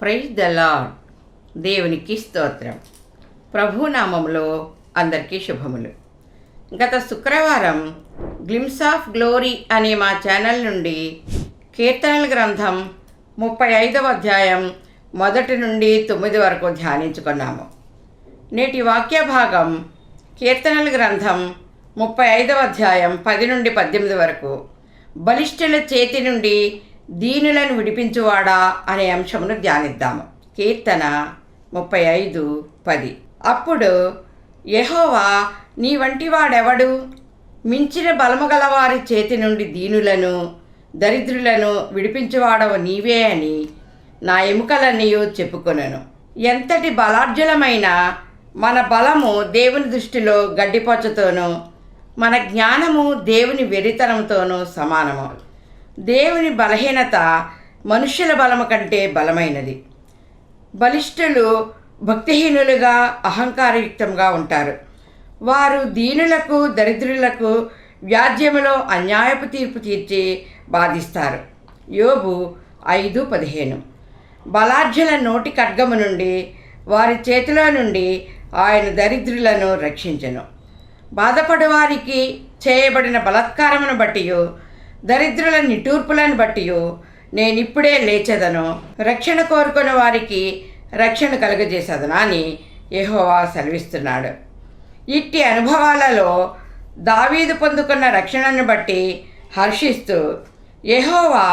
Praise the lord. దేవునికి స్తోత్రం. ప్రభునామములో అందరికీ శుభములు. గత శుక్రవారం గ్లిమ్స్ ఆఫ్ గ్లోరీ అనే మా ఛానల్ నుండి కీర్తనల గ్రంథం 35వ అధ్యాయం 1 నుండి 9 వరకు ధ్యానించుకున్నాము. నేటి వాక్య భాగం కీర్తనల గ్రంథం 35వ అధ్యాయం 10 నుండి 18 వరకు బలిష్ఠుల చేతి నుండి దీనులను విడిపించువాడా అనే అంశమును ధ్యానిద్దాము. కీర్తన 35:10. అప్పుడు యెహోవా, నీ వంటి వాడెవడు? మించిన బలము గలవారి చేతి నుండి దీనులను దరిద్రులను విడిపించువాడవు నీవే అని నా ఎముకలన్నీ చెప్పుకొనెను. ఎంతటి బలార్జులమైన మన బలము దేవుని దృష్టిలో గడ్డిపొచ్చతోనూ మన జ్ఞానము దేవుని వెరితనంతోనూ సమానము. దేవుని బలహీనత మనుష్యుల బలము కంటే బలమైనది. బలిష్ఠులు భక్తిహీనులుగా అహంకారయుక్తంగా ఉంటారు. వారు దీనులకు దరిద్రులకు వ్యాజ్యములో అన్యాయపు తీర్పు తీర్చి బాధిస్తారు. యోబు 5:15. బలాఢ్యుల నోటి ఖడ్గము నుండి వారి చేతిలో నుండి ఆయన దరిద్రులను రక్షించెను. బాధపడువారికి చేయబడిన బలాత్కారమును బట్టియు దరిద్రుల నిట్టూర్పులను బట్టియు నేనిప్పుడే లేచెదను, రక్షణ కోరుకున్న వారికి రక్షణ కలుగజేసేదను అని యెహోవా సెలవిస్తున్నాడు. ఇట్టి అనుభవాలలో దావీదు పొందుకున్న రక్షణను బట్టి హర్షిస్తూ, యెహోవా,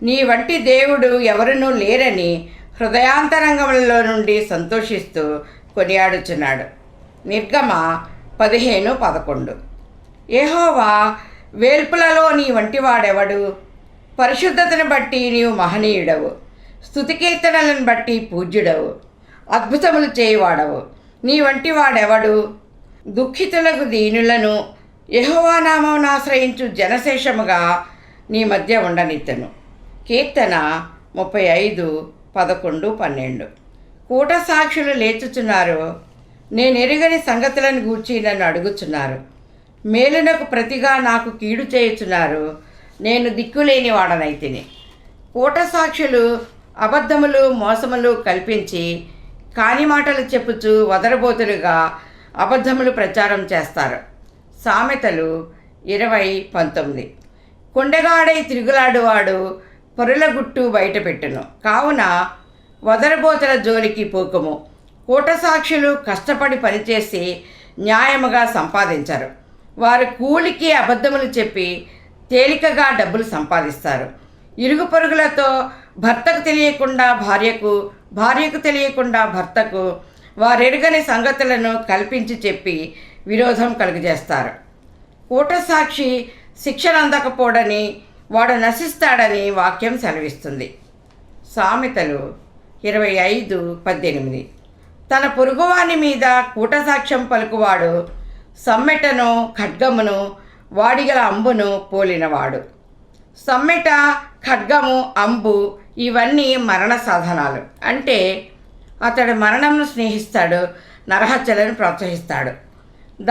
నీ వంటి దేవుడు ఎవరునూ లేరని హృదయాంతరంగములలో నుండి సంతోషిస్తూ కొనియాడుచున్నాడు. నిర్గమ 15:11. యెహోవా, వేల్పులలో నీ వంటి వాడెవడు? పరిశుద్ధతను బట్టి నీవు మహనీయుడవు, స్తుతికీర్తనలను బట్టి పూజ్యుడవు, అద్భుతములు చేయువాడవు. నీ వంటి వాడెవడు? దుఃఖితులకు దీనులను యెహోవా నామమును ఆశ్రయించు జనశేషముగా నీ మధ్య ఉండనిత్తను. కీర్తన 35:11-12. కూట సాక్షులు లేచుచున్నారు, నేనెరుగని సంగతులను గూర్చి నన్ను అడుగుచున్నారు. మేలునకు ప్రతిగా నాకు కీడు చేయుచున్నారు, నేను దిక్కులేని వాడనైతిని. కూట సాక్షులు అబద్ధములు మోసములు కల్పించి కాని మాటలు చెప్పుచు వదరబోతులుగా అబద్ధములు ప్రచారం చేస్తారు. సామెతలు 20:19. కొండగాడై తిరుగులాడువాడు పొరుల గుట్టు బయట పెట్టును, కావున వదరబోతుల జోలికి పోకుము. కూట సాక్షులు కష్టపడి పనిచేసి న్యాయముగా సంపాదించరు. వారు కూలికి అబద్ధములు చెప్పి తేలికగా డబ్బులు సంపాదిస్తారు. ఇరుగు పొరుగులతో భర్తకు తెలియకుండా భార్యకు, భార్యకు తెలియకుండా భర్తకు వారెరుగని సంగతులను కల్పించి చెప్పి విరోధం కలుగజేస్తారు. కూట సాక్షి శిక్షణ అందకపోడని వాడు నశిస్తాడని వాక్యం సెలవిస్తుంది. సామెతలు 25:18. తన పొరుగువాని మీద కూట సాక్ష్యం పలుకువాడు సమ్మెటను ఖడ్గమును వాడిగల అంబును పోలినవాడు. సమ్మెట, ఖడ్గము, అంబు ఇవన్నీ మరణ సాధనాలు. అంటే అతడు మరణంను స్నేహిస్తాడు, నరహత్యలను ప్రోత్సహిస్తాడు.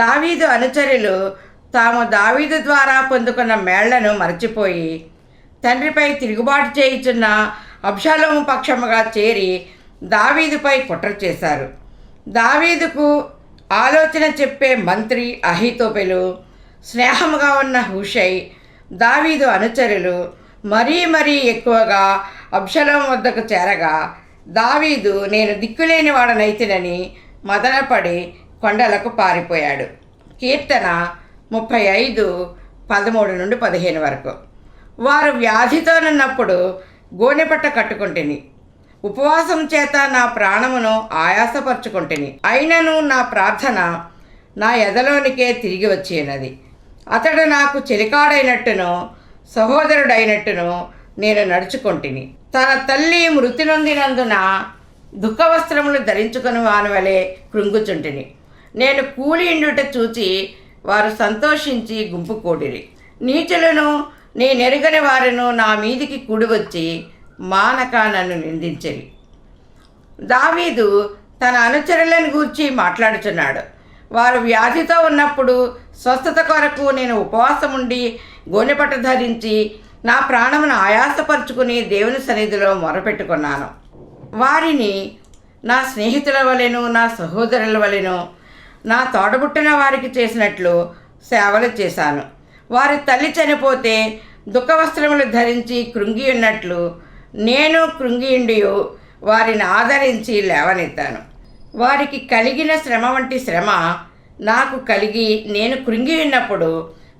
దావీదు అనుచరులు తాము దావీదు ద్వారా పొందుకున్న మేళ్లను మరచిపోయి తండ్రిపై తిరుగుబాటు చేయుచున్న అబ్షాలోము పక్షముగా చేరి దావీదుపై కుట్ర చేశారు. దావీదుకు ఆలోచన చెప్పే మంత్రి అహీతోపెలు, స్నేహముగా ఉన్న హూషై, దావీదు అనుచరులు మరీ ఎక్కువగా అబ్షాలోము వద్దకు చేరగా దావీదు నేను దిక్కులేని వాడనైతినని మదనపడి కొండలకు పారిపోయాడు. కీర్తన 35:13-15 వరకు. వారు వ్యాధితోనున్నప్పుడు గోనెపట్ట కట్టుకుంటుని, ఉపవాసం చేత నా ప్రాణమును ఆయాసపరుచుకుంటుని, అయినను నా ప్రార్థన నా ఎదలోనికే తిరిగి వచ్చినది. అతడు నాకు చెలికాడైనట్టును సహోదరుడైనట్టును నేను నడుచుకుంటుని. తన తల్లి మృతి నొందినందున దుఃఖవస్త్రములు ధరించుకుని వానివలే కృంగుచుంటిని. నేను కూలి ఇండుట చూచి వారు సంతోషించి గుంపు కూడిరి. నీచులను నేనెరుగని వారును నా మీదికి కూడివచ్చి మానక నన్ను నిందించిరి. దావీదు తన అనుచరులను గూర్చి మాట్లాడుచున్నాడు. వారు వ్యాధితో ఉన్నప్పుడు స్వస్థత కొరకు నేను ఉపవాసం ఉండి గోనెపట్ట ధరించి నా ప్రాణమును ఆయాసపరుచుకుని దేవుని సన్నిధిలో మొరపెట్టుకున్నాను. వారిని నా స్నేహితుల వలెను, నా సహోదరుల వలెను, నా తోడబుట్టిన వారికి చేసినట్లు సేవలు చేశాను. వారి తల్లి చనిపోతే దుఃఖవస్త్రములు ధరించి కృంగి ఉన్నట్లు నేను కృంగియుండియు వారిని ఆదరించి లేవనెత్తాను. వారికి కలిగిన శ్రమ వంటి శ్రమ నాకు కలిగి నేను కృంగి ఉన్నప్పుడు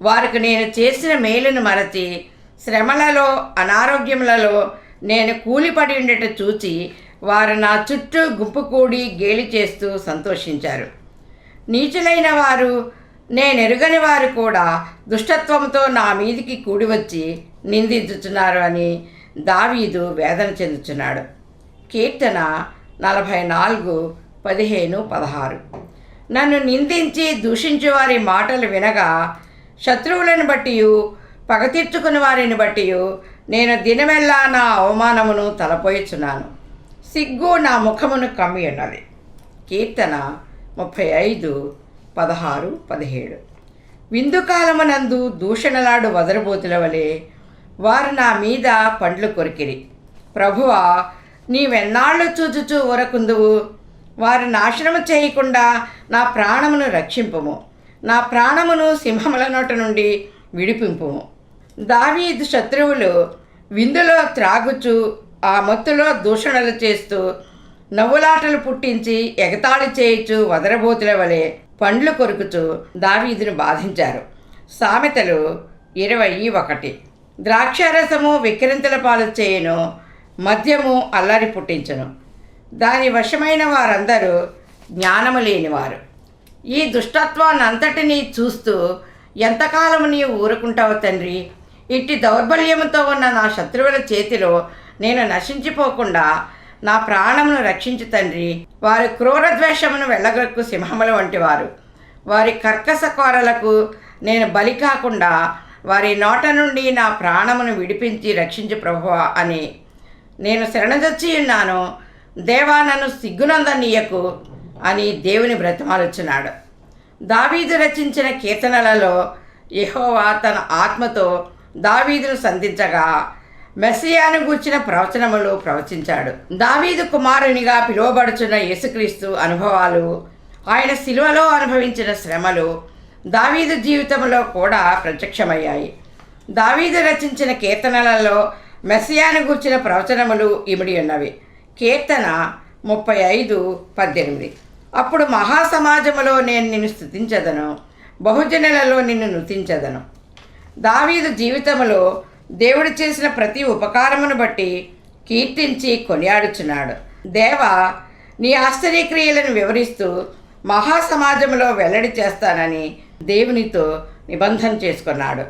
వారికి నేను చేసిన మేలును మరచి శ్రమలలో అనారోగ్యములలో నేను కూలిపడి ఉండేట చూచి వారు నా చుట్టూ గుంపు కూడి గేలి చేస్తూ సంతోషించారు. నీచులైన వారు, నేనెరుగని వారు కూడా దుష్టత్వంతో నా మీదికి కూడి వచ్చి నిందించుచున్నారు అని దావీదు వేదన చెందుచున్నాడు. కీర్తన 44, 15, 16. నన్ను నిందించి దూషించు వారి మాటలు వినగా శత్రువులను బట్టి పగ తీర్చుకుని వారిని బట్టి నేను దినమెల్లా నా అవమానమును తలపోయిచున్నాను. సిగ్గు నా ముఖమును కమ్మి ఉన్నది. కీర్తన 35, 16, 17. విందుకాలమునందు దూషణలాడు వదరబోతుల వలె వారు నా మీద పండ్లు కొరికిరి. ప్రభువా, నీవెన్నాళ్ళు చూచుచూ ఊరకుందువు? వారు నాశనము చేయకుండా నా ప్రాణమును రక్షింపుము. నా ప్రాణమును సింహముల నోట నుండి విడిపింపుము. దావీదు శత్రువులు విందులో త్రాగుచు ఆ మత్తులో దూషణలు చేస్తూ నవ్వులాటలు పుట్టించి ఎగతాళి చేయుచు వదరబోతుల వలె పండ్లు కొరుకుచు దావీదును బాధించారు. సామెతలు 21. ద్రాక్షారసము విక్రింతల పాలు చేయును, మద్యము అల్లరి పుట్టించును. దాని వశమైన వారందరూ జ్ఞానము లేనివారు. ఈ దుష్టత్వాన్నంతటినీ చూస్తూ ఎంతకాలము నీవు ఊరుకుంటావు తండ్రి? ఇట్టి దౌర్బల్యముతో ఉన్న నా శత్రువుల చేతిలో నేను నశించిపోకుండా నా ప్రాణమును రక్షించు తండ్రి. వారి క్రూరద్వేషమును వెళ్ళగొక్కు సింహముల వంటి వారు. వారి కర్కశ కోరలకు నేను బలి కాకుండా వారి నోట నుండి నా ప్రాణమును విడిపించి రక్షించు ప్రభువా అని నేను శరణజొచ్చి ఉన్నాను. దేవా, నన్ను సిగ్గునందనీయకు అని దేవుని బ్రతిమాలుచున్నాడు. దావీదు రచించిన కీర్తనలలో యెహోవా తన ఆత్మతో దావీదును సంధించగా మెస్సియాను గూర్చిన ప్రవచనములు ప్రవచించాడు. దావీదు కుమారునిగా పిలువబడుచున్న యేసుక్రీస్తు అనుభవాలు, ఆయన శిలువలో అనుభవించిన శ్రమలు దావీదు జీవితంలో కూడా ప్రత్యక్షమయ్యాయి. దావీదు రచించిన కీర్తనలలో మెస్సియాను గూర్చిన ప్రవచనములు ఇమిడి ఉన్నవి. కీర్తన 35, 18. అప్పుడు మహాసమాజములో నేను నిన్ను స్తుతించదను, బహుజనులలో నిన్ను నృతించదను. దావీదు జీవితంలో దేవుడు చేసిన ప్రతి ఉపకారమును బట్టి కీర్తించి కొనియాడుచున్నాడు. దేవా, నీ ఆశ్చర్యక్రియలను వివరిస్తూ మహాసమాజంలో వెల్లడి చేస్తానని దేవునితో నిబంధన చేసుకున్నాడు.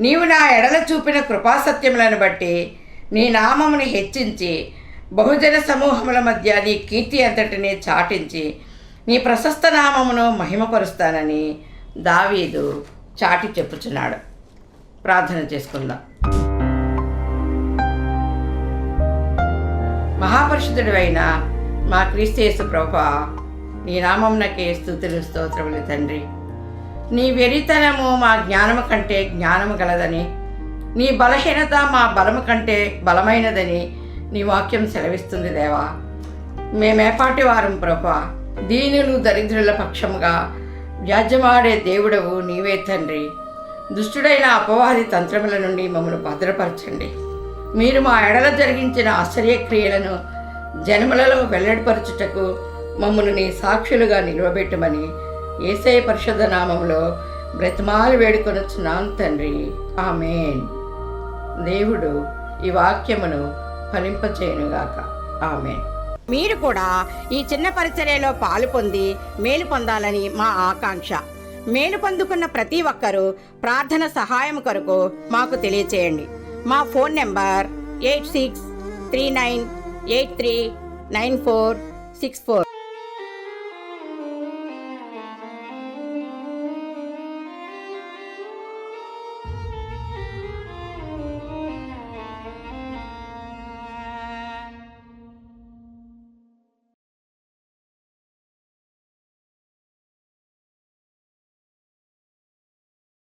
నీవు నా ఎడల చూపిన కృపాసత్యములను బట్టి నీ నామముని హెచ్చించి బహుజన సమూహముల మధ్య నీ కీర్తి అంతటిని చాటించి నీ ప్రశస్త నామమును మహిమపరుస్తానని దావీదు చాటి చెప్పుచున్నాడు. ప్రార్థన చేసుకుందాం. మహాపరిశుద్ధుడైన మా క్రీస్తు యేసు ప్రభువా, నీ నామమునకే స్తుతులు స్తోత్రములు తండ్రి. నీ వెరితనము మా జ్ఞానము కంటే జ్ఞానము గలదని, నీ బలహీనత మా బలము కంటే బలమైనదని నీ వాక్యం సెలవిస్తుంది దేవా. మేమేపాటి వారం ప్రభువా, దీనులు దరిద్రుల పక్షముగా వ్యాజ్యమాడే దేవుడవు నీవే తండ్రి. దుష్టుడైన అపవాది తంత్రముల నుండి మమ్మల్ని భద్రపరచండి. మీరు మా ఎడల జరిగించిన ఆశ్చర్యక్రియలను జనములలో వెల్లడిపరచుటకు మమ్మల్ని నీ సాక్షులుగా నిలవబెట్టమని యేసయ్య పరిశుద్ధ నామములో బ్రతిమాలు వేడుకొనుచున్నాను తండ్రి. ఆమేన్. దేవుడు ఈ వాక్యమును ఫలింపచేయునుగాక. ఆమేన్. మీరు కూడా ఈ చిన్న పరిచర్యలో పాలు పొంది మేలు పొందాలని మా ఆకాంక్ష. మేలు పొందుకున్న ప్రతి ఒక్కరూ ప్రార్థన సహాయం కొరకు మాకు తెలియచేయండి. మా ఫోన్ నెంబర్ 8639839464.